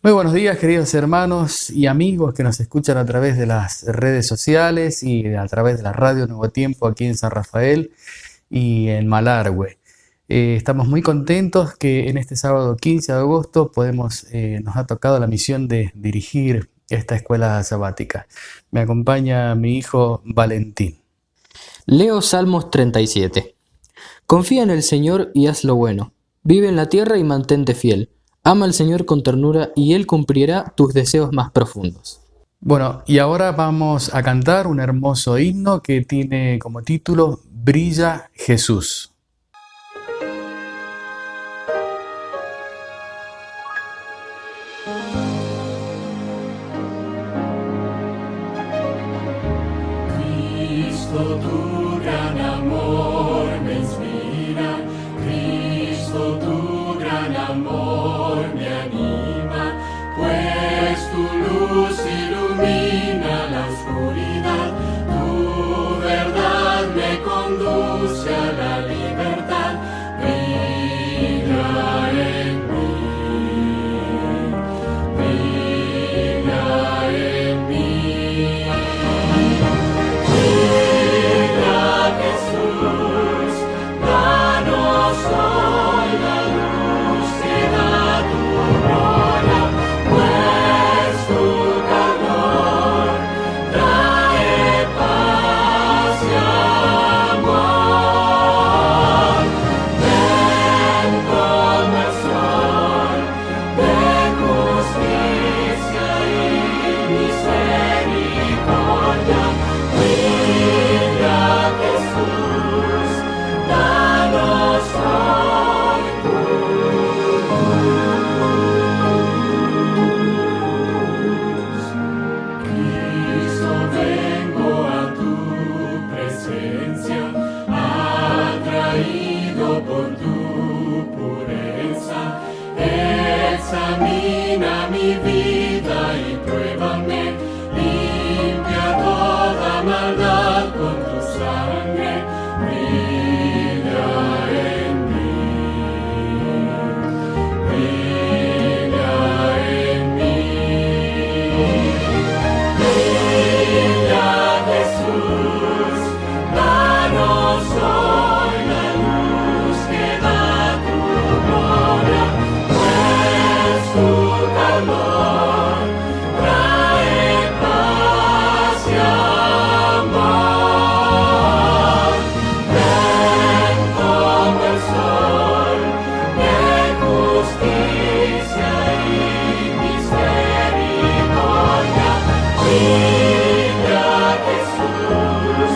Muy buenos días, queridos hermanos y amigos que nos escuchan a través de las redes sociales y a través de la radio Nuevo Tiempo aquí en San Rafael y en Malargüe. Estamos muy contentos que en este sábado 15 de agosto nos ha tocado la misión de dirigir esta escuela sabática. Me acompaña mi hijo Valentín. Leo Salmos 37. Confía en el Señor y haz lo bueno. Vive en la tierra y mantente fiel. Ama al Señor con ternura y Él cumplirá tus deseos más profundos. Bueno, y ahora vamos a cantar un hermoso himno que tiene como título Brilla Jesús. Cristo, tu gran amor me inspira, Cristo, tu gran amor me anima, pues tu luz ilumina la oscuridad, tu verdad me conduce a la libertad, brilla en mí, brilla en mí. Jesús, danos hoy la luz que da tu gloria, pues tu calor trae paz y amor. Ven como el sol de justicia y misericordia. Jesús, danos hoy tu luz. Cristo, vengo a tu presencia, atraído por tu pureza. Examina mi vida y pruébame, limpia toda maldad con tu sangre, brilla en mí, brilla en mí. Brilla Jesús, danos hoy la luz que da tu gloria, pues tu calor trae paz y amor. Ven como el sol de justicia y misericordia. Brilla Jesús,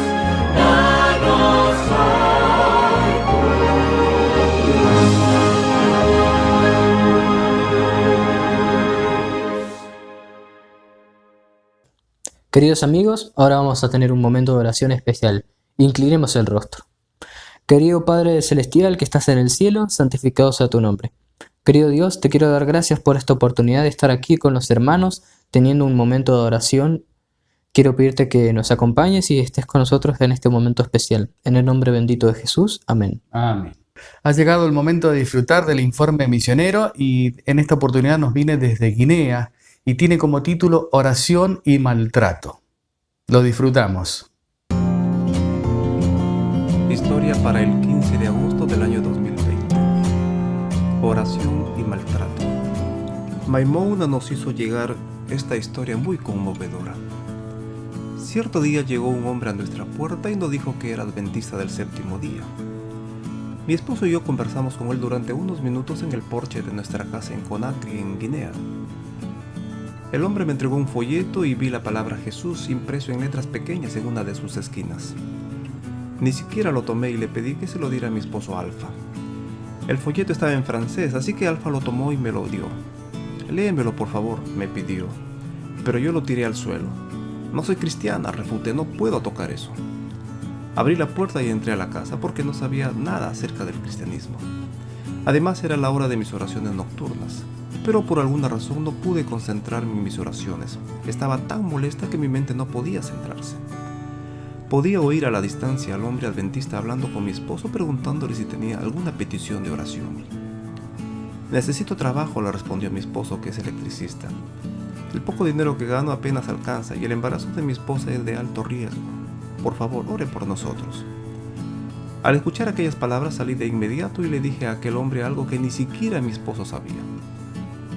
danos hoy tu luz. Queridos amigos, ahora vamos a tener un momento de oración especial. Inclinemos el rostro. Querido Padre Celestial que estás en el cielo, santificado sea tu nombre. Querido Dios, te quiero dar gracias por esta oportunidad de estar aquí con los hermanos, teniendo un momento de oración. Quiero pedirte que nos acompañes y estés con nosotros en este momento especial. En el nombre bendito de Jesús. Amén. Amén. Ha llegado el momento de disfrutar del informe misionero y en esta oportunidad nos viene desde Guinea y tiene como título Oración y maltrato. Lo disfrutamos. Historia para el 15 de agosto del año 2020. Oración y maltrato. Maimona nos hizo llegar esta historia muy conmovedora. Cierto día llegó un hombre a nuestra puerta y nos dijo que era adventista del séptimo día. Mi esposo y yo conversamos con él durante unos minutos en el porche de nuestra casa en Conakry, en Guinea. El hombre me entregó un folleto y vi la palabra Jesús impreso en letras pequeñas en una de sus esquinas. Ni siquiera lo tomé y le pedí que se lo diera a mi esposo Alfa. El folleto estaba en francés, así que Alfa lo tomó y me lo dio. Léemelo por favor, me pidió, pero yo lo tiré al suelo. No soy cristiana, refuté, no puedo tocar eso. Abrí la puerta y entré a la casa porque no sabía nada acerca del cristianismo. Además era la hora de mis oraciones nocturnas, pero por alguna razón no pude concentrarme en mis oraciones. Estaba tan molesta que mi mente no podía centrarse. Podía oír a la distancia al hombre adventista hablando con mi esposo preguntándole si tenía alguna petición de oración. Necesito trabajo, le respondió mi esposo, que es electricista. El poco dinero que gano apenas alcanza y el embarazo de mi esposa es de alto riesgo. Por favor, ore por nosotros. Al escuchar aquellas palabras salí de inmediato y le dije a aquel hombre algo que ni siquiera mi esposo sabía.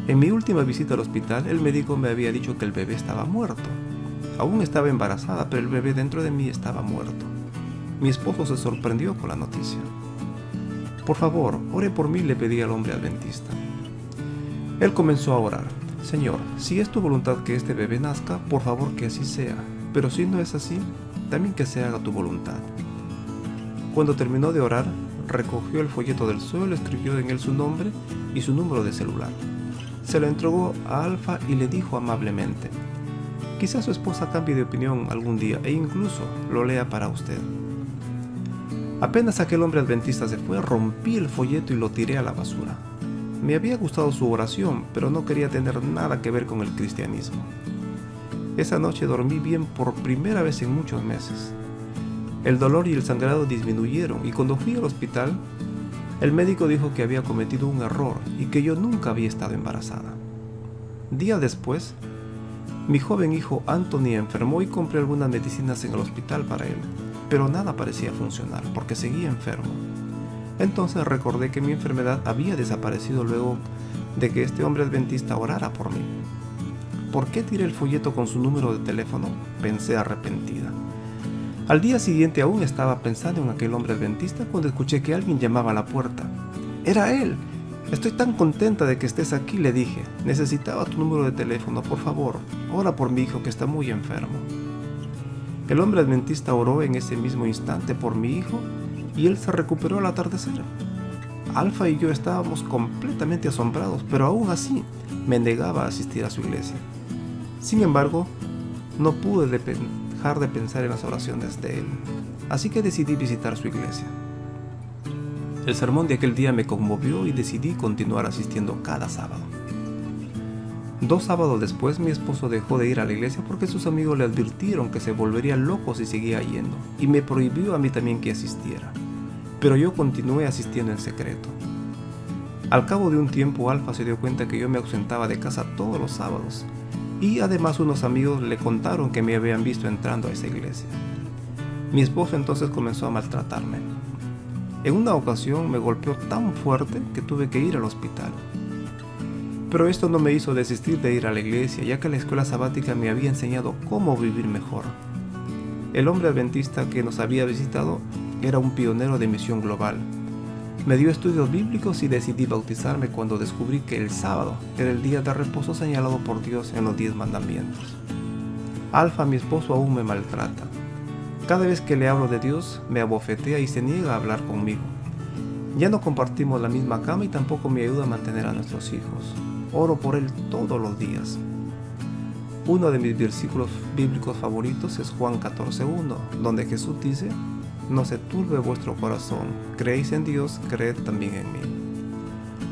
En mi última visita al hospital, el médico me había dicho que el bebé estaba muerto. Aún estaba embarazada, pero el bebé dentro de mí estaba muerto. Mi esposo se sorprendió con la noticia. Por favor, ore por mí, le pedí al hombre adventista. Él comenzó a orar. Señor, si es tu voluntad que este bebé nazca, por favor que así sea, pero si no es así, también que se haga tu voluntad. Cuando terminó de orar, recogió el folleto del suelo, escribió en él su nombre y su número de celular. Se lo entregó a Alfa y le dijo amablemente: quizás su esposa cambie de opinión algún día e incluso lo lea para usted. Apenas aquel hombre adventista se fue, rompí el folleto y lo tiré a la basura. Me había gustado su oración, pero no quería tener nada que ver con el cristianismo. Esa noche dormí bien por primera vez en muchos meses. El dolor y el sangrado disminuyeron y cuando fui al hospital, el médico dijo que había cometido un error y que yo nunca había estado embarazada. Días después, mi joven hijo Anthony enfermó y compré algunas medicinas en el hospital para él, pero nada parecía funcionar porque seguía enfermo. Entonces recordé que mi enfermedad había desaparecido luego de que este hombre adventista orara por mí. ¿Por qué tiré el folleto con su número de teléfono?, pensé arrepentida. Al día siguiente aún estaba pensando en aquel hombre adventista cuando escuché que alguien llamaba a la puerta. ¡Era él! Estoy tan contenta de que estés aquí, le dije. Necesitaba tu número de teléfono, por favor. Ora por mi hijo que está muy enfermo. El hombre adventista oró en ese mismo instante por mi hijo y él se recuperó al atardecer. Alfa y yo estábamos completamente asombrados, pero aún así me negaba a asistir a su iglesia. Sin embargo, no pude dejar de pensar en las oraciones de él, así que decidí visitar su iglesia. El sermón de aquel día me conmovió y decidí continuar asistiendo cada sábado. 2 sábados después, mi esposo dejó de ir a la iglesia porque sus amigos le advirtieron que se volvería loco si seguía yendo, y me prohibió a mí también que asistiera. Pero yo continué asistiendo en secreto. Al cabo de un tiempo, Alfa se dio cuenta que yo me ausentaba de casa todos los sábados, y además unos amigos le contaron que me habían visto entrando a esa iglesia. Mi esposo entonces comenzó a maltratarme. En una ocasión me golpeó tan fuerte que tuve que ir al hospital. Pero esto no me hizo desistir de ir a la iglesia, ya que la escuela sabática me había enseñado cómo vivir mejor. El hombre adventista que nos había visitado era un pionero de misión global. Me dio estudios bíblicos y decidí bautizarme cuando descubrí que el sábado era el día de reposo señalado por Dios en los 10 mandamientos. Alfa, mi esposo, aún me maltrata. Cada vez que le hablo de Dios, me abofetea y se niega a hablar conmigo. Ya no compartimos la misma cama y tampoco me ayuda a mantener a nuestros hijos. Oro por él todos los días. Uno de mis versículos bíblicos favoritos es Juan 14:1, donde Jesús dice: no se turbe vuestro corazón, creéis en Dios, creed también en mí.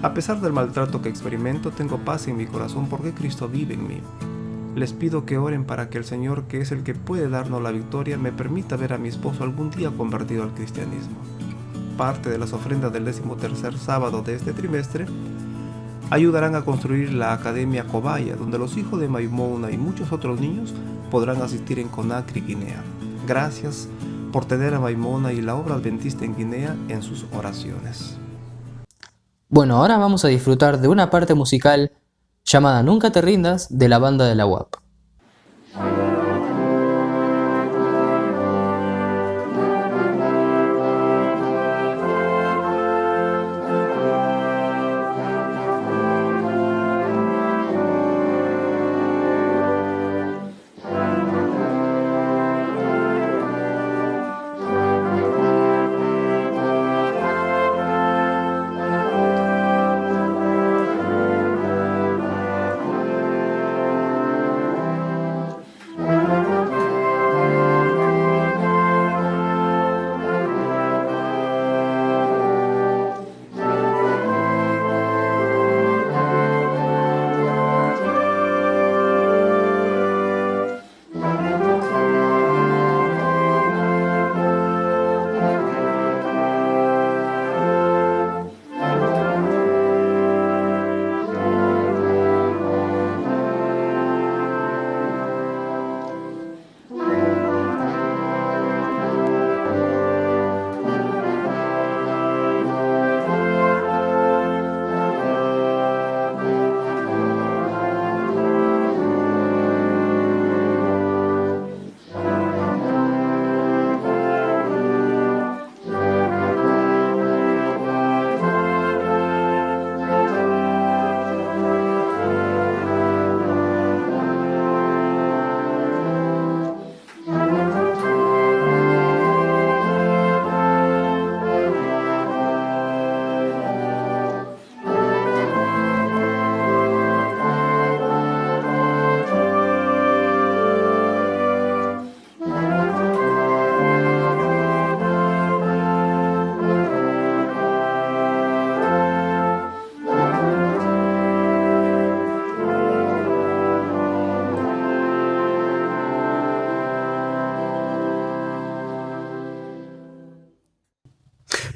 A pesar del maltrato que experimento, tengo paz en mi corazón porque Cristo vive en mí. Les pido que oren para que el Señor, que es el que puede darnos la victoria, me permita ver a mi esposo algún día convertido al cristianismo. Parte de las ofrendas del 13º sábado de este trimestre ayudarán a construir la Academia Cobaya, donde los hijos de Maimouna y muchos otros niños podrán asistir en Conakry, Guinea. Gracias por tener a Maimouna y la obra adventista en Guinea en sus oraciones. Bueno, ahora vamos a disfrutar de una parte musical llamada Nunca te rindas, de la banda de la UAP.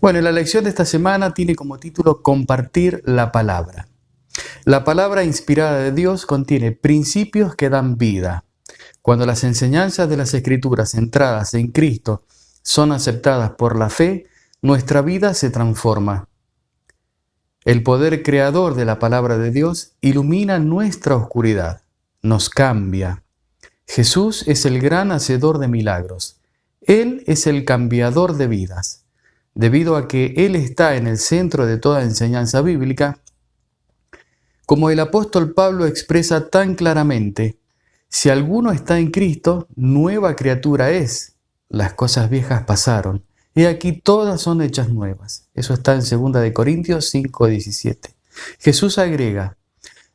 Bueno, la lección de esta semana tiene como título Compartir la palabra. La palabra inspirada de Dios contiene principios que dan vida. Cuando las enseñanzas de las Escrituras centradas en Cristo son aceptadas por la fe, nuestra vida se transforma. El poder creador de la palabra de Dios ilumina nuestra oscuridad, nos cambia. Jesús es el gran hacedor de milagros. Él es el cambiador de vidas. Debido a que Él está en el centro de toda enseñanza bíblica, como el apóstol Pablo expresa tan claramente, si alguno está en Cristo, nueva criatura es. Las cosas viejas pasaron. Y aquí todas son hechas nuevas. Eso está en 2 Corintios 5:17. Jesús agrega,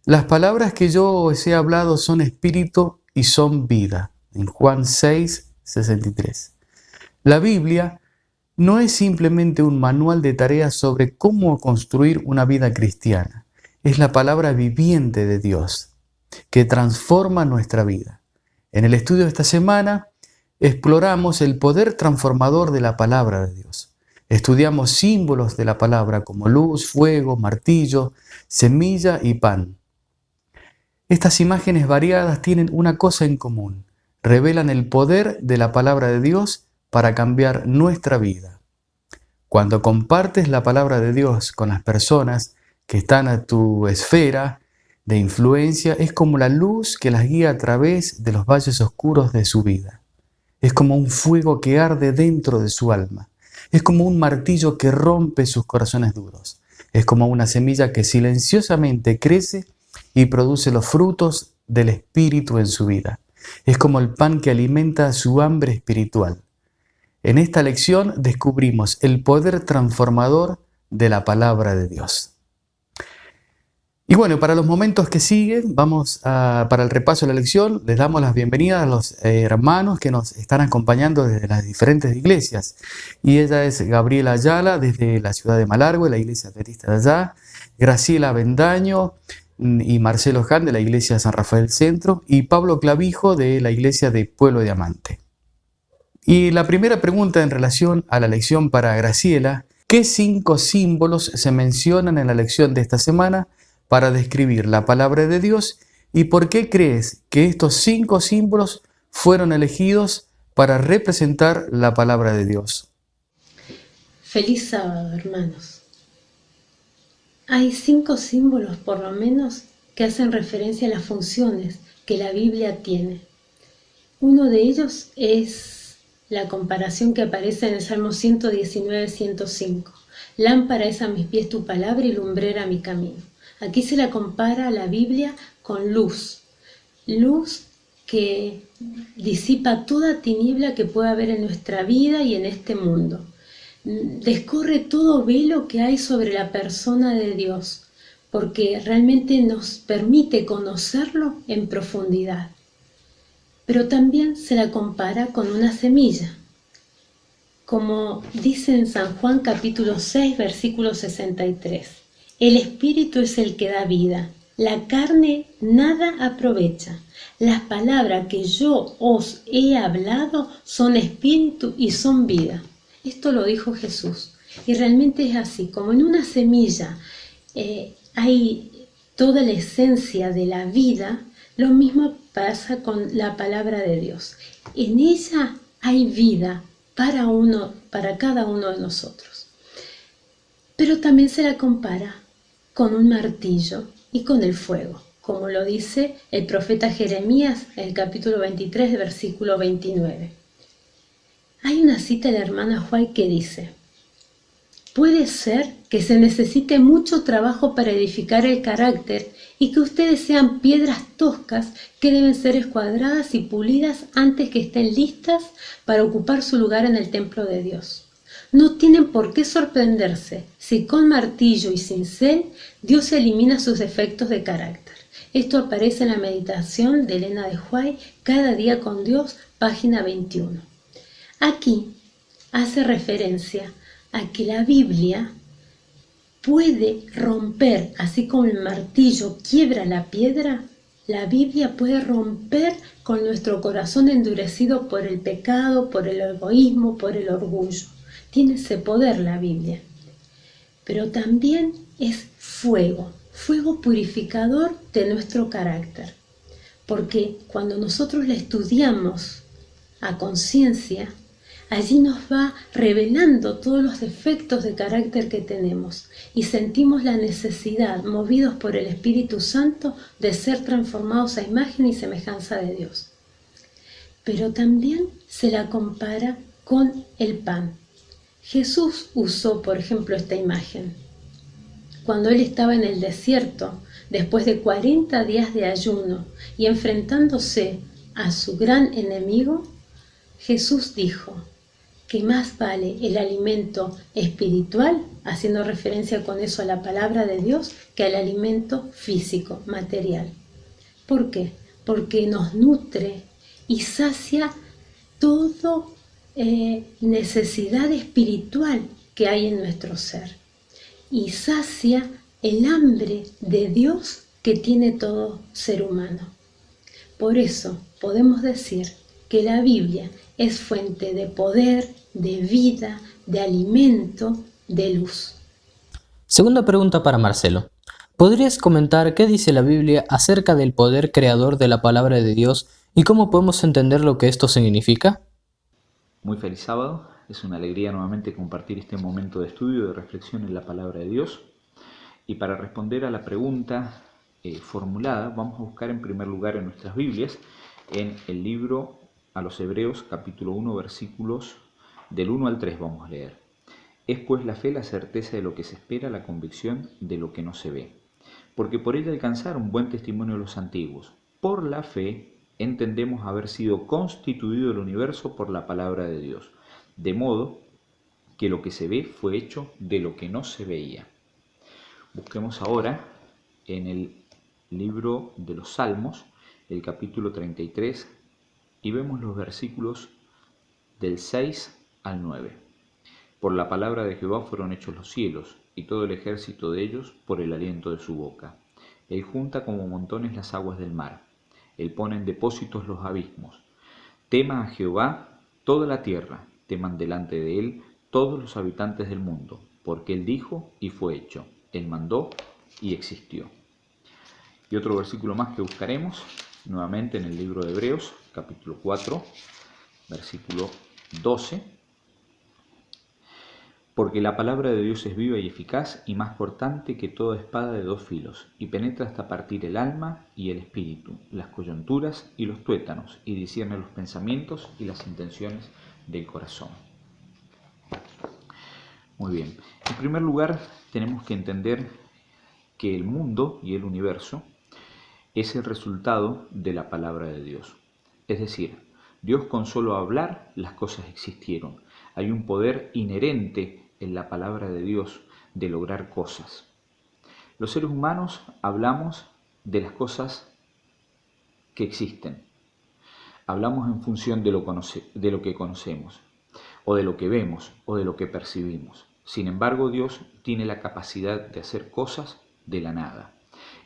las palabras que yo os he hablado son espíritu y son vida. En Juan 6:63. La Biblia no es simplemente un manual de tareas sobre cómo construir una vida cristiana. Es la palabra viviente de Dios que transforma nuestra vida. En el estudio de esta semana exploramos el poder transformador de la palabra de Dios. Estudiamos símbolos de la palabra como luz, fuego, martillo, semilla y pan. Estas imágenes variadas tienen una cosa en común. Revelan el poder de la palabra de Dios para cambiar nuestra vida. Cuando compartes la palabra de Dios con las personas que están a tu esfera de influencia, es como la luz que las guía a través de los valles oscuros de su vida. Es como un fuego que arde dentro de su alma. Es como un martillo que rompe sus corazones duros. Es como una semilla que silenciosamente crece y produce los frutos del Espíritu en su vida. Es como el pan que alimenta su hambre espiritual. En esta lección descubrimos el poder transformador de la palabra de Dios. Y bueno, para los momentos que siguen, para el repaso de la lección, les damos las bienvenidas a los hermanos que nos están acompañando desde las diferentes iglesias. Y ella es Gabriela Ayala, desde la ciudad de Malargüe, la iglesia adventista de allá, Graciela Bendaño y Marcelo Jan, de la iglesia San Rafael Centro, y Pablo Clavijo, de la iglesia de Pueblo Diamante. Y la primera pregunta en relación a la lección para Graciela, ¿qué 5 símbolos se mencionan en la lección de esta semana para describir la palabra de Dios y por qué crees que estos 5 símbolos fueron elegidos para representar la palabra de Dios? Feliz sábado, hermanos. Hay 5 símbolos, por lo menos, que hacen referencia a las funciones que la Biblia tiene. Uno de ellos es la comparación que aparece en el Salmo 119-105. Lámpara es a mis pies tu palabra y lumbrera mi camino. Aquí se la compara a la Biblia con luz. Luz que disipa toda tiniebla que pueda haber en nuestra vida y en este mundo. Descorre todo velo que hay sobre la persona de Dios, porque realmente nos permite conocerlo en profundidad. Pero también se la compara con una semilla. Como dice en San Juan capítulo 6, versículo 63. El Espíritu es el que da vida, la carne nada aprovecha. Las palabras que yo os he hablado son espíritu y son vida. Esto lo dijo Jesús. Y realmente es así, como en una semilla hay toda la esencia de la vida, lo mismo pasa con la palabra de Dios. En ella hay vida para cada uno de nosotros. Pero también se la compara con un martillo y con el fuego, como lo dice el profeta Jeremías en el capítulo 23, versículo 29. Hay una cita de la hermana White que dice: puede ser que se necesite mucho trabajo para edificar el carácter y que ustedes sean piedras toscas que deben ser escuadradas y pulidas antes que estén listas para ocupar su lugar en el templo de Dios. No tienen por qué sorprenderse si con martillo y cincel Dios elimina sus defectos de carácter. Esto aparece en la meditación de Elena de White, Cada día con Dios, página 21. Aquí hace referencia a que la Biblia puede romper, así como el martillo quiebra la piedra, la Biblia puede romper con nuestro corazón endurecido por el pecado, por el egoísmo, por el orgullo. Tiene ese poder la Biblia. Pero también es fuego purificador de nuestro carácter. Porque cuando nosotros la estudiamos a conciencia, allí nos va revelando todos los defectos de carácter que tenemos y sentimos la necesidad, movidos por el Espíritu Santo, de ser transformados a imagen y semejanza de Dios. Pero también se la compara con el pan. Jesús usó, por ejemplo, esta imagen. Cuando Él estaba en el desierto, después de 40 días de ayuno y enfrentándose a su gran enemigo, Jesús dijo que más vale el alimento espiritual, haciendo referencia con eso a la palabra de Dios, que al alimento físico, material. ¿Por qué? Porque nos nutre y sacia toda necesidad espiritual que hay en nuestro ser. Y sacia el hambre de Dios que tiene todo ser humano. Por eso podemos decir que la Biblia es fuente de poder, de vida, de alimento, de luz. Segunda pregunta para Marcelo. ¿Podrías comentar qué dice la Biblia acerca del poder creador de la palabra de Dios y cómo podemos entender lo que esto significa? Muy feliz sábado. Es una alegría nuevamente compartir este momento de estudio y de reflexión en la palabra de Dios. Y para responder a la pregunta formulada, vamos a buscar en primer lugar en nuestras Biblias, en el libro a los Hebreos, capítulo 1, versículos del 1 al 3 vamos a leer. Es pues la fe la certeza de lo que se espera, la convicción de lo que no se ve. Porque por ella alcanzaron buen testimonio los antiguos. Por la fe entendemos haber sido constituido el universo por la palabra de Dios, de modo que lo que se ve fue hecho de lo que no se veía. Busquemos ahora en el libro de los Salmos, el capítulo 33, y vemos los versículos del 6 al 9. Por la palabra de Jehová fueron hechos los cielos, y todo el ejército de ellos por el aliento de su boca. Él junta como montones las aguas del mar. Él pone en depósitos los abismos. Tema a Jehová toda la tierra, teman delante de él todos los habitantes del mundo, porque él dijo y fue hecho. Él mandó y existió. Y otro versículo más que buscaremos, nuevamente en el libro de Hebreos, capítulo 4, versículo 12. Porque la palabra de Dios es viva y eficaz y más cortante que toda espada de 2 filos, y penetra hasta partir el alma y el espíritu, las coyunturas y los tuétanos, y discierne los pensamientos y las intenciones del corazón. Muy bien. En primer lugar, tenemos que entender que el mundo y el universo es el resultado de la palabra de Dios. Es decir, Dios con solo hablar las cosas existieron. Hay un poder inherente en la palabra de Dios de lograr cosas. Los seres humanos hablamos de las cosas que existen. Hablamos en función de lo que conocemos, o de lo que vemos, o de lo que percibimos. Sin embargo, Dios tiene la capacidad de hacer cosas de la nada.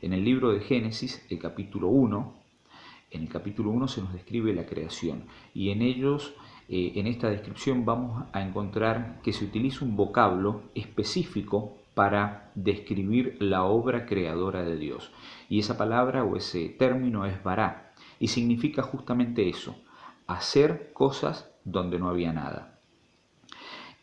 En el libro de Génesis, en el capítulo 1 se nos describe la creación, y en esta descripción vamos a encontrar que se utiliza un vocablo específico para describir la obra creadora de Dios. Y esa palabra o ese término es bará, y significa justamente eso, hacer cosas donde no había nada.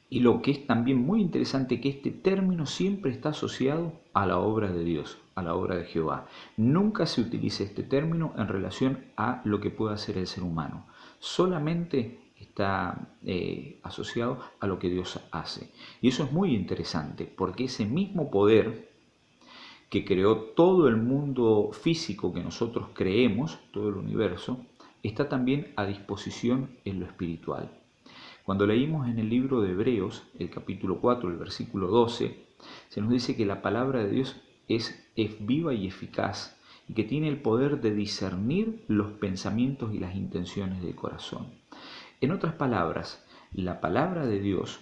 Y lo que es también muy interesante, que este término siempre está asociado a la obra de Dios, a la obra de Jehová. Nunca se utiliza este término en relación a lo que pueda hacer el ser humano. Solamente está asociado a lo que Dios hace. Y eso es muy interesante, porque ese mismo poder que creó todo el mundo físico que nosotros creemos, todo el universo, está también a disposición en lo espiritual. Cuando leímos en el libro de Hebreos, el capítulo 4, el versículo 12, se nos dice que la palabra de Dios es viva y eficaz y que tiene el poder de discernir los pensamientos y las intenciones del corazón. En otras palabras, la palabra de Dios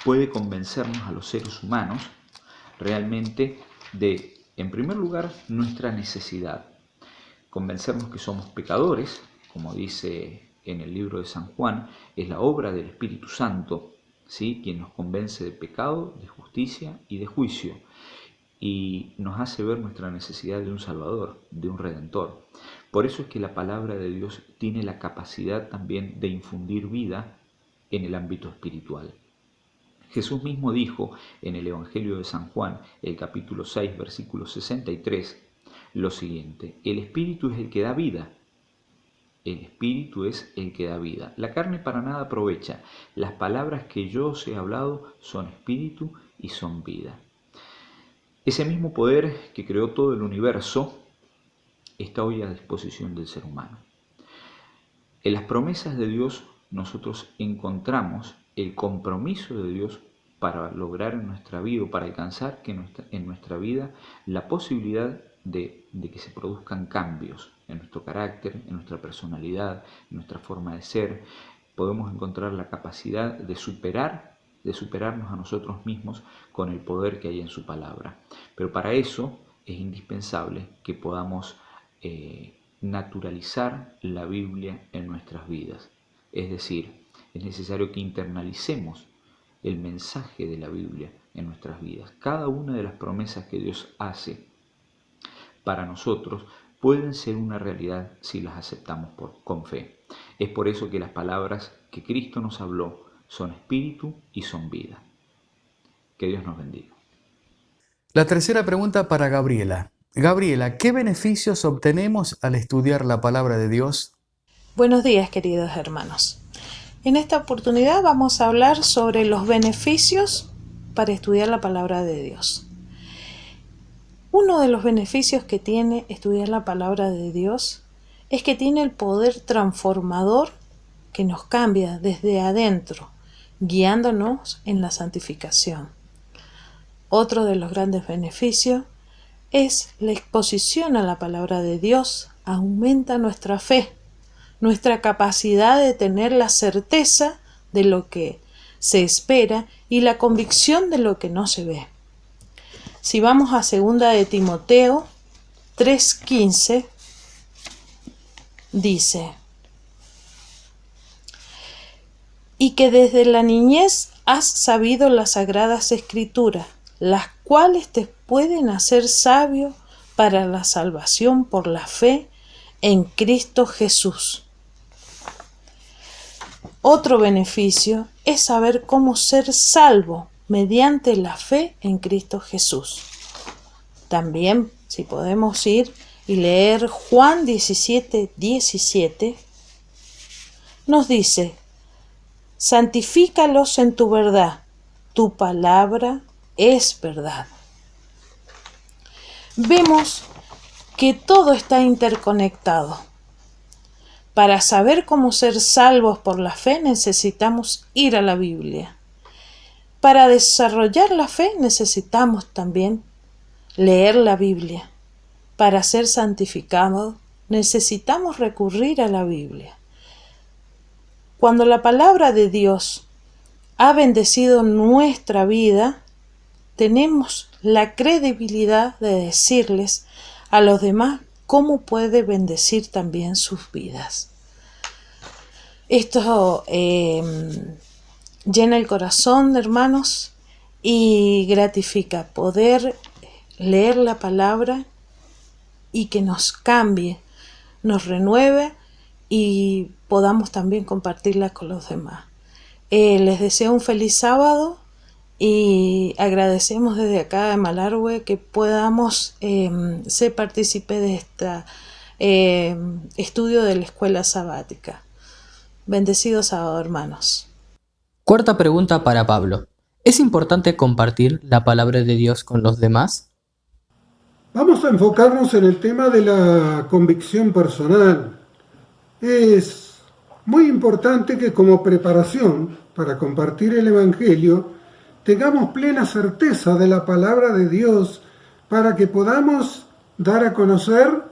puede convencernos a los seres humanos realmente de, en primer lugar, nuestra necesidad. Convencernos que somos pecadores, como dice en el libro de San Juan, es la obra del Espíritu Santo, ¿sí?, quien nos convence de pecado, de justicia y de juicio, y nos hace ver nuestra necesidad de un Salvador, de un Redentor. Por eso es que la palabra de Dios tiene la capacidad también de infundir vida en el ámbito espiritual. Jesús mismo dijo en el Evangelio de San Juan, el capítulo 6, versículo 63, lo siguiente: el Espíritu es el que da vida. El Espíritu es el que da vida. La carne para nada aprovecha. Las palabras que yo os he hablado son Espíritu y son vida. Ese mismo poder que creó todo el universo está hoy a disposición del ser humano. En las promesas de Dios nosotros encontramos el compromiso de Dios para lograr en nuestra vida, o para alcanzar en nuestra vida la posibilidad de que se produzcan cambios en nuestro carácter, en nuestra personalidad, en nuestra forma de ser. Podemos encontrar la capacidad de superarnos a nosotros mismos con el poder que hay en su palabra. Pero para eso es indispensable que podamos naturalizar la Biblia en nuestras vidas. Es decir, es necesario que internalicemos el mensaje de la Biblia en nuestras vidas. Cada una de las promesas que Dios hace para nosotros pueden ser una realidad si las aceptamos con fe. Es por eso que las palabras que Cristo nos habló son espíritu y son vida. Que Dios nos bendiga. La tercera pregunta para Gabriela. Gabriela, ¿qué beneficios obtenemos al estudiar la palabra de Dios? Buenos días, queridos hermanos. En esta oportunidad vamos a hablar sobre los beneficios para estudiar la palabra de Dios. Uno de los beneficios que tiene estudiar la palabra de Dios es que tiene el poder transformador que nos cambia desde adentro, guiándonos en la santificación. Otro de los grandes beneficios es la exposición a la palabra de Dios. Aumenta nuestra fe, nuestra capacidad de tener la certeza de lo que se espera y la convicción de lo que no se ve. Si vamos a 2 de Timoteo 3:15, dice: y que desde la niñez has sabido las sagradas escrituras, las cuales te pueden hacer sabio para la salvación por la fe en Cristo Jesús. Otro beneficio es saber cómo ser salvo mediante la fe en Cristo Jesús. También, si podemos ir y leer Juan 17:17, nos dice: santifícalos en tu verdad, tu palabra es verdad. Vemos que todo está interconectado. Para saber cómo ser salvos por la fe necesitamos ir a la Biblia. Para desarrollar la fe necesitamos también leer la Biblia. Para ser santificados necesitamos recurrir a la Biblia. Cuando la palabra de Dios ha bendecido nuestra vida, tenemos la credibilidad de decirles a los demás cómo puede bendecir también sus vidas. Esto llena el corazón, hermanos, y gratifica poder leer la palabra y que nos cambie, nos renueve y podamos también compartirla con los demás. Les deseo un feliz sábado y agradecemos desde acá de Malargüe que podamos ser partícipe de este estudio de la escuela sabática. Bendecido sábado, hermanos. Cuarta pregunta para Pablo. ¿Es importante compartir la palabra de Dios con los demás? Vamos a enfocarnos en el tema de la convicción personal. Es muy importante que como preparación para compartir el Evangelio tengamos plena certeza de la palabra de Dios para que podamos dar a conocer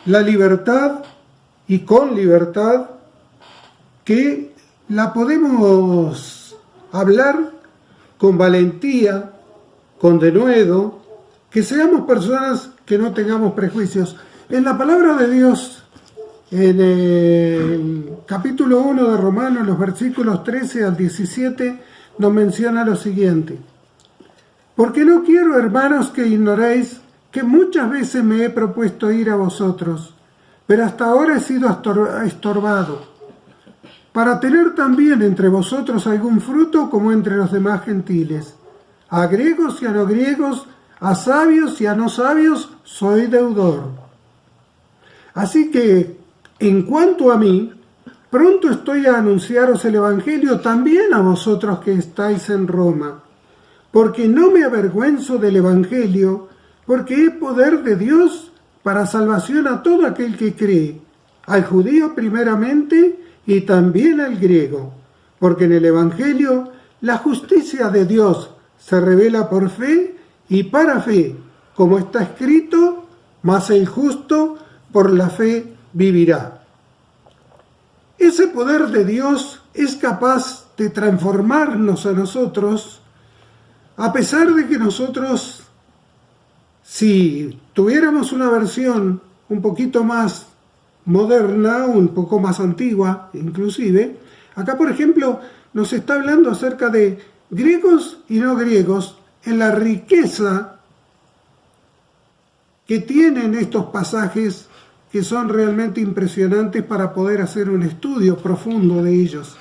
la libertad y con libertad que la podemos hablar con valentía, con denuedo, que seamos personas que no tengamos prejuicios. En la palabra de Dios en el capítulo 1 de Romanos, los versículos 13 al 17, nos menciona lo siguiente: porque no quiero, hermanos, que ignoréis que muchas veces me he propuesto ir a vosotros, pero hasta ahora he sido estorbado, para tener también entre vosotros algún fruto como entre los demás gentiles. A griegos y a no griegos, a sabios y a no sabios, soy deudor. Así que, en cuanto a mí, pronto estoy a anunciaros el Evangelio también a vosotros que estáis en Roma, porque no me avergüenzo del Evangelio, porque es poder de Dios para salvación a todo aquel que cree, al judío primeramente y también al griego, porque en el Evangelio la justicia de Dios se revela por fe y para fe, como está escrito, mas el justo por la fe vivirá. Ese poder de Dios es capaz de transformarnos a nosotros, a pesar de que nosotros, si tuviéramos una versión un poquito más moderna, un poco más antigua inclusive, acá por ejemplo nos está hablando acerca de griegos y no griegos, en la riqueza que tienen estos pasajes, que son realmente impresionantes para poder hacer un estudio profundo de ellos.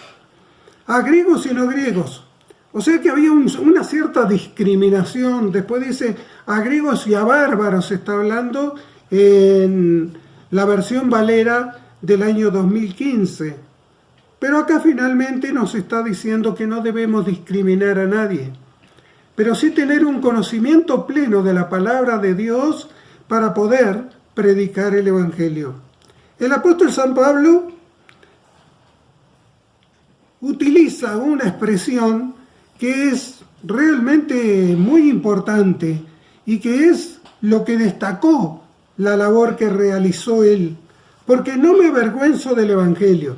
A griegos y no griegos. O sea que había una cierta discriminación. Después dice a griegos y a bárbaros, está hablando en la versión Valera del año 2015. Pero acá finalmente nos está diciendo que no debemos discriminar a nadie, pero sí tener un conocimiento pleno de la palabra de Dios para poder predicar el Evangelio. El apóstol San Pablo utiliza una expresión que es realmente muy importante y que es lo que destacó la labor que realizó él, porque no me avergüenzo del Evangelio.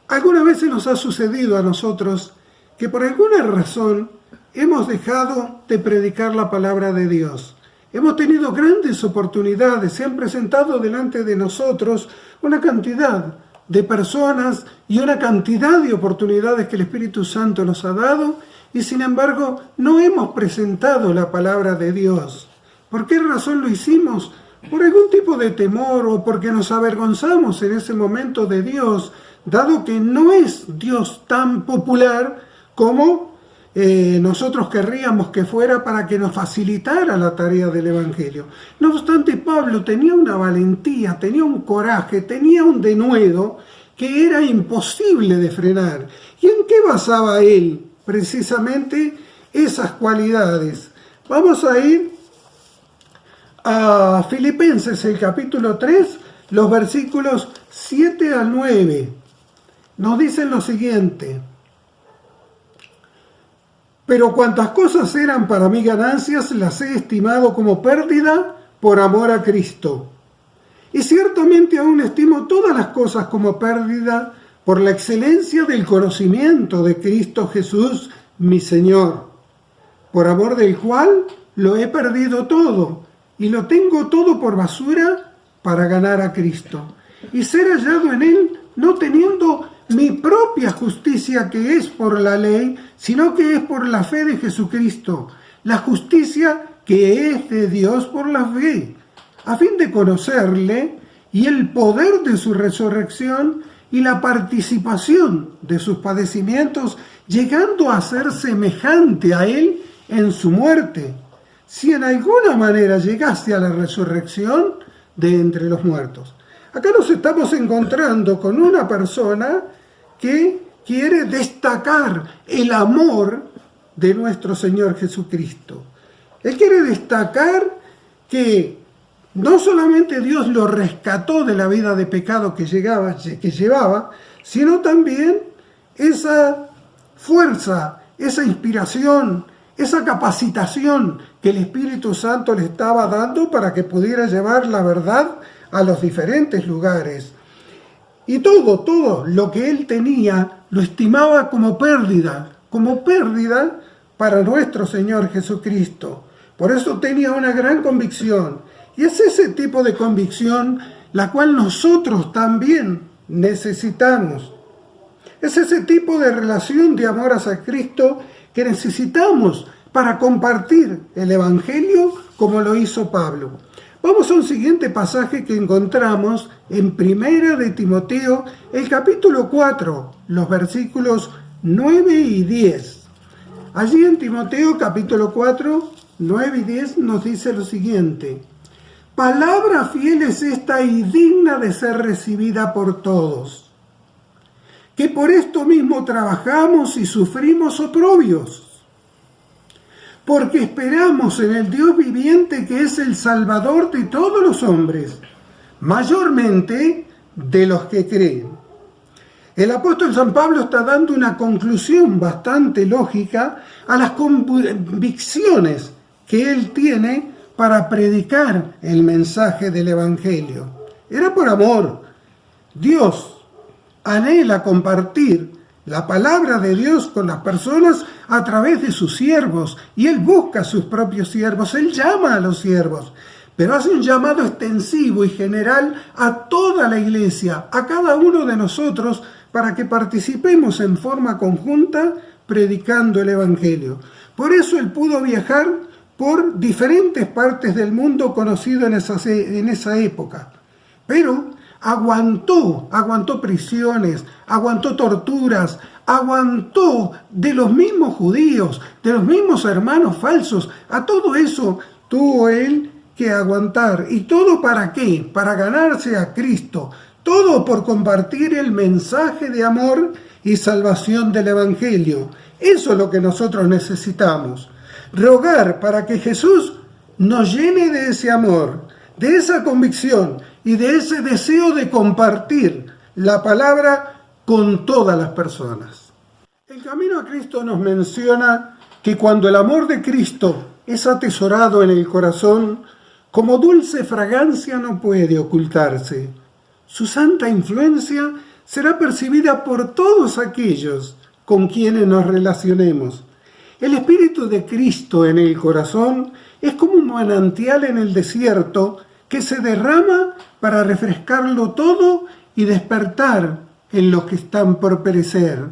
Algunas veces nos ha sucedido a nosotros que por alguna razón hemos dejado de predicar la palabra de Dios. Hemos tenido grandes oportunidades, se han presentado delante de nosotros una cantidad de personas y una cantidad de oportunidades que el Espíritu Santo nos ha dado, y sin embargo no hemos presentado la palabra de Dios. ¿Por qué razón lo hicimos? Por algún tipo de temor o porque nos avergonzamos en ese momento de Dios, dado que no es Dios tan popular como nosotros querríamos que fuera para que nos facilitara la tarea del Evangelio. No obstante, Pablo tenía una valentía, tenía un coraje, tenía un denuedo que era imposible de frenar. ¿Y en qué basaba él precisamente esas cualidades? Vamos a ir a Filipenses, el capítulo 3, los versículos 7 al 9. Nos dicen lo siguiente: pero cuantas cosas eran para mí ganancias, las he estimado como pérdida por amor a Cristo. Y ciertamente aún estimo todas las cosas como pérdida por la excelencia del conocimiento de Cristo Jesús, mi Señor, por amor del cual lo he perdido todo y lo tengo todo por basura para ganar a Cristo y ser hallado en Él, no teniendo mi propia justicia que es por la ley, sino que es por la fe de Jesucristo, la justicia que es de Dios por la fe, a fin de conocerle y el poder de su resurrección y la participación de sus padecimientos, llegando a ser semejante a Él en su muerte, si en alguna manera llegaste a la resurrección de entre los muertos. Acá nos estamos encontrando con una persona que quiere destacar el amor de nuestro Señor Jesucristo. Él quiere destacar que no solamente Dios lo rescató de la vida de pecado que llevaba, sino también esa fuerza, esa inspiración, esa capacitación que el Espíritu Santo le estaba dando para que pudiera llevar la verdad a los diferentes lugares. Y todo lo que él tenía lo estimaba como pérdida para nuestro Señor Jesucristo. Por eso tenía una gran convicción. Y es ese tipo de convicción la cual nosotros también necesitamos. Es ese tipo de relación de amor hacia Cristo que necesitamos para compartir el Evangelio como lo hizo Pablo. Vamos a un siguiente pasaje que encontramos en Primera de Timoteo, el capítulo 4, los versículos 9 y 10. Allí en Timoteo capítulo 4, 9 y 10 nos dice lo siguiente: palabra fiel es esta y digna de ser recibida por todos, que por esto mismo trabajamos y sufrimos oprobios, porque esperamos en el Dios viviente que es el Salvador de todos los hombres, mayormente de los que creen. El apóstol San Pablo está dando una conclusión bastante lógica a las convicciones que él tiene para predicar el mensaje del Evangelio. Era por amor. Dios anhela compartir la palabra de Dios con las personas a través de sus siervos, y Él busca a sus propios siervos, Él llama a los siervos, pero hace un llamado extensivo y general a toda la iglesia, a cada uno de nosotros, para que participemos en forma conjunta predicando el Evangelio. Por eso Él pudo viajar por diferentes partes del mundo conocido en esa época, pero aguantó prisiones, aguantó torturas, aguantó de los mismos judíos, de los mismos hermanos falsos. A todo eso tuvo él que aguantar. ¿Y todo para qué? Para ganarse a Cristo. Todo por compartir el mensaje de amor y salvación del Evangelio. Eso es lo que nosotros necesitamos. Rogar para que Jesús nos llene de ese amor, de esa convicción y de ese deseo de compartir la palabra con todas las personas. El camino a Cristo nos menciona que cuando el amor de Cristo es atesorado en el corazón, como dulce fragancia no puede ocultarse. Su santa influencia será percibida por todos aquellos con quienes nos relacionemos. El Espíritu de Cristo en el corazón es como un manantial en el desierto que se derrama para refrescarlo todo y despertar en los que están por perecer,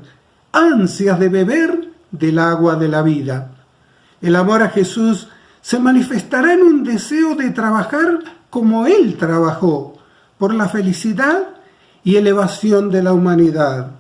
ansias de beber del agua de la vida. El amor a Jesús se manifestará en un deseo de trabajar como Él trabajó, por la felicidad y elevación de la humanidad.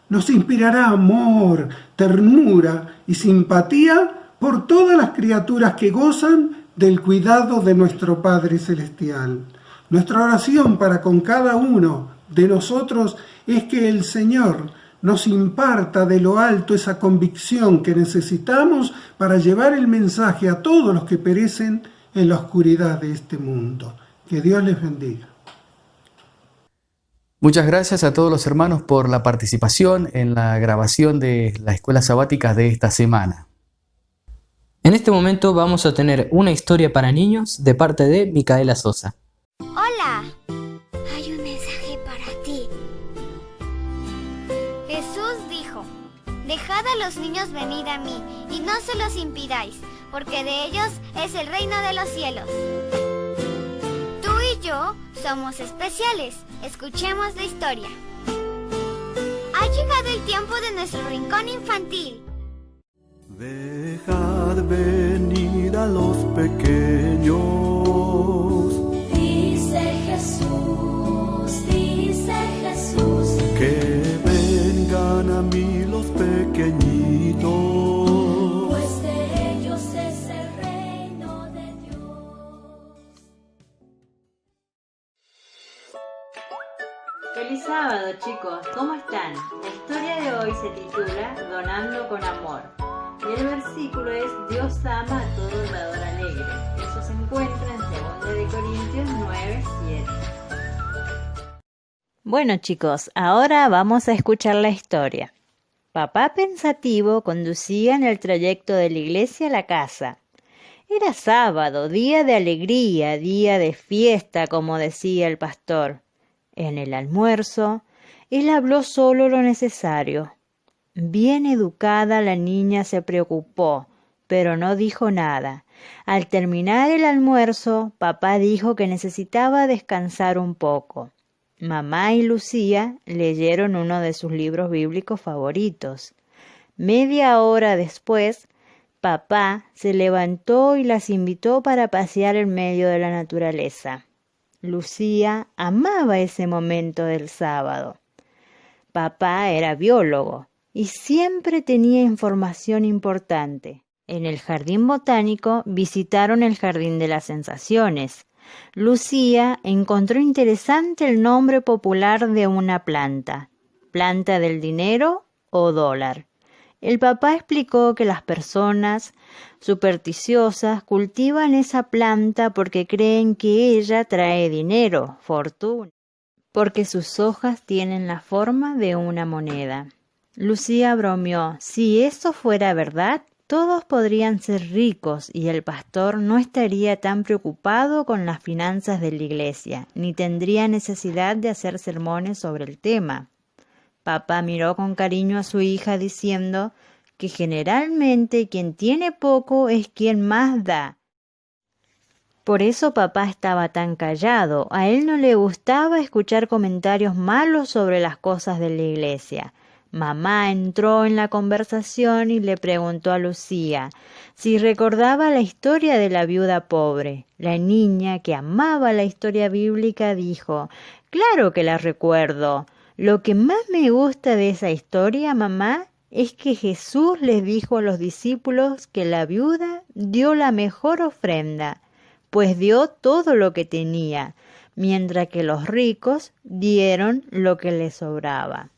Nos inspirará amor, ternura y simpatía por todas las criaturas que gozan del cuidado de nuestro Padre Celestial. Nuestra oración para con cada uno de nosotros es que el Señor nos imparta de lo alto esa convicción que necesitamos para llevar el mensaje a todos los que perecen en la oscuridad de este mundo. Que Dios les bendiga. Muchas gracias a todos los hermanos por la participación en la grabación de la escuela sabática de esta semana. En este momento vamos a tener una historia para niños de parte de Micaela Sosa. Hola, hay un mensaje para ti. Jesús dijo: dejad a los niños venir a mí y no se los impidáis, porque de ellos es el reino de los cielos. Tú y yo somos especiales. Escuchemos la historia. Ha llegado el tiempo de nuestro rincón infantil. Dejad venir a los pequeños. Dice Jesús, Que vengan a mí los pequeñitos, pues de ellos es el reino de Dios. Feliz sábado, chicos, ¿cómo están? La historia de hoy se titula Donando con amor. Y el versículo es: Dios ama a todo dador alegre. Eso se encuentra en 2 Corintios 9:7. Bueno, chicos, ahora vamos a escuchar la historia. Papá pensativo conducía en el trayecto de la iglesia a la casa. Era sábado, día de alegría, día de fiesta, como decía el pastor. En el almuerzo, él habló solo lo necesario. Bien educada, la niña se preocupó, pero no dijo nada. Al terminar el almuerzo, papá dijo que necesitaba descansar un poco. Mamá y Lucía leyeron uno de sus libros bíblicos favoritos. Media hora después, papá se levantó y las invitó para pasear en medio de la naturaleza. Lucía amaba ese momento del sábado. Papá era biólogo y siempre tenía información importante. En el jardín botánico visitaron el jardín de las sensaciones. Lucía encontró interesante el nombre popular de una planta, planta del dinero o dólar. El papá explicó que las personas supersticiosas cultivan esa planta porque creen que ella trae dinero, fortuna, porque sus hojas tienen la forma de una moneda. Lucía bromeó: si eso fuera verdad, todos podrían ser ricos y el pastor no estaría tan preocupado con las finanzas de la iglesia, ni tendría necesidad de hacer sermones sobre el tema. Papá miró con cariño a su hija diciendo que generalmente quien tiene poco es quien más da. Por eso papá estaba tan callado. A él no le gustaba escuchar comentarios malos sobre las cosas de la iglesia. Mamá entró en la conversación y le preguntó a Lucía si recordaba la historia de la viuda pobre. La niña, que amaba la historia bíblica, dijo: «Claro que la recuerdo. Lo que más me gusta de esa historia, mamá, es que Jesús les dijo a los discípulos que la viuda dio la mejor ofrenda, pues dio todo lo que tenía, mientras que los ricos dieron lo que les sobraba».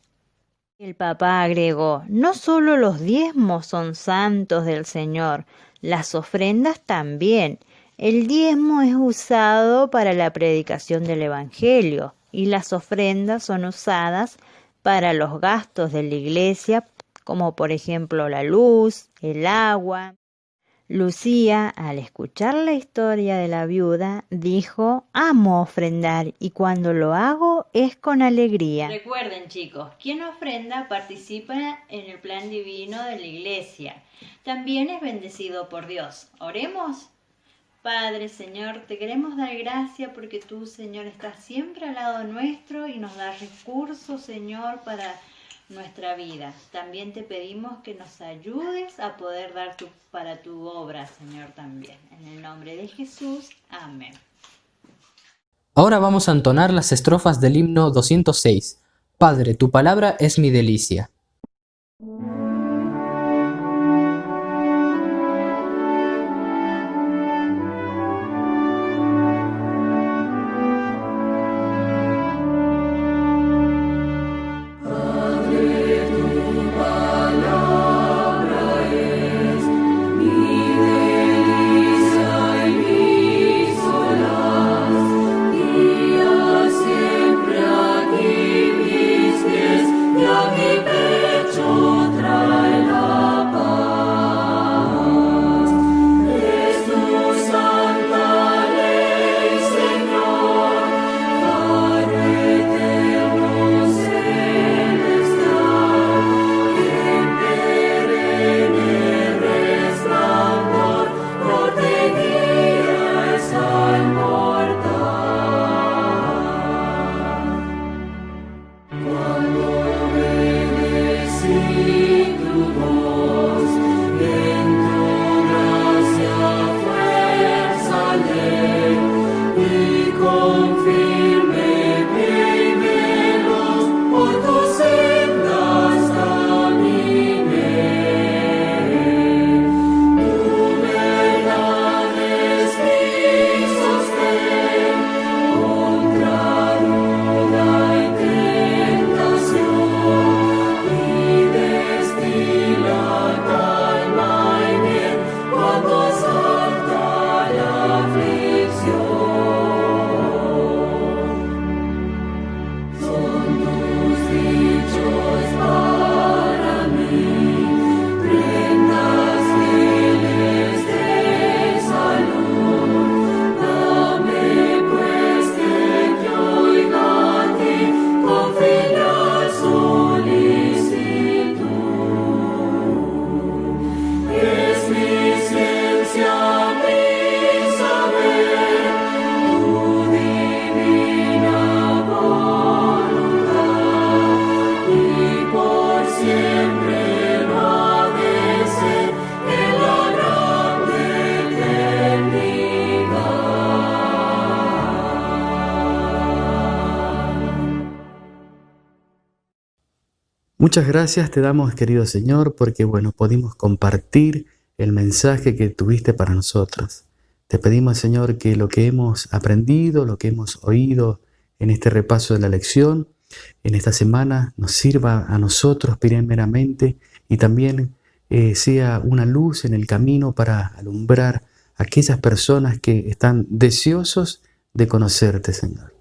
El papá agregó: «No solo los diezmos son santos del Señor, las ofrendas también. El diezmo es usado para la predicación del Evangelio y las ofrendas son usadas para los gastos de la iglesia, como por ejemplo la luz, el agua». Lucía, al escuchar la historia de la viuda, dijo: «Amo ofrendar y cuando lo hago es con alegría». Recuerden, chicos, quien ofrenda participa en el plan divino de la iglesia. También es bendecido por Dios. Oremos. Padre, Señor, te queremos dar gracias porque tú, Señor, estás siempre al lado nuestro y nos das recursos, Señor, para nuestra vida. También te pedimos que nos ayudes a poder dar para tu obra, Señor, también. En el nombre de Jesús, amén. Ahora vamos a entonar las estrofas del himno 206. Padre, tu palabra es mi delicia. Siempre aquí mis pies y a mi pecho traes. Muchas gracias te damos, querido Señor, porque pudimos compartir el mensaje que tuviste para nosotros. Te pedimos, Señor, que lo que hemos aprendido, lo que hemos oído en este repaso de la lección, en esta semana, nos sirva a nosotros primeramente y también sea una luz en el camino para alumbrar a aquellas personas que están deseosos de conocerte, Señor.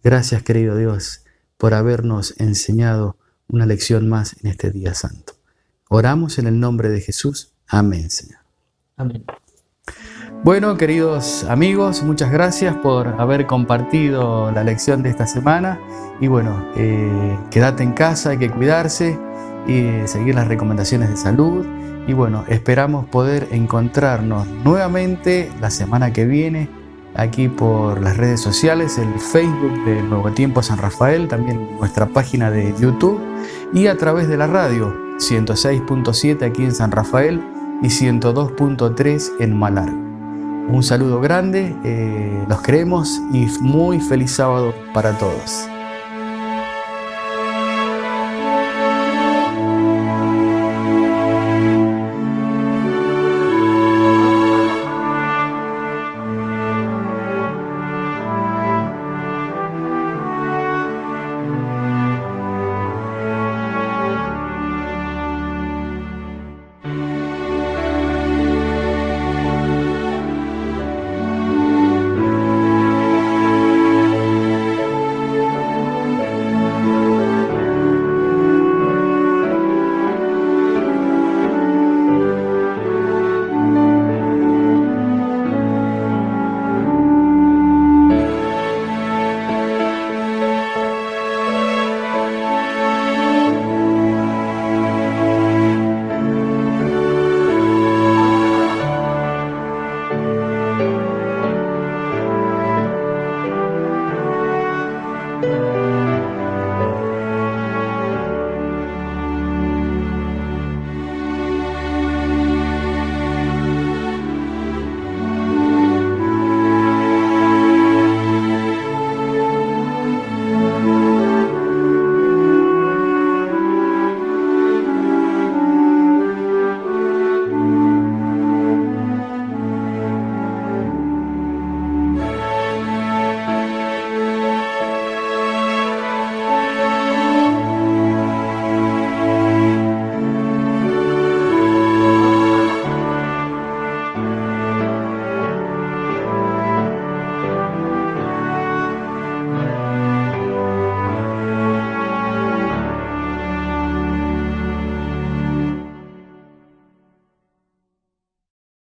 Gracias, querido Dios, por habernos enseñado una lección más en este día santo. Oramos en el nombre de Jesús. Amén, Señor. Amén. Bueno, queridos amigos, muchas gracias por haber compartido la lección de esta semana. Y quédate en casa, hay que cuidarse y seguir las recomendaciones de salud. Y esperamos poder encontrarnos nuevamente la semana que viene aquí por las redes sociales, el Facebook de Nuevo Tiempo San Rafael, también nuestra página de YouTube y a través de la radio 106.7 aquí en San Rafael y 102.3 en Malargüe. Un saludo grande, los queremos y muy feliz sábado para todos.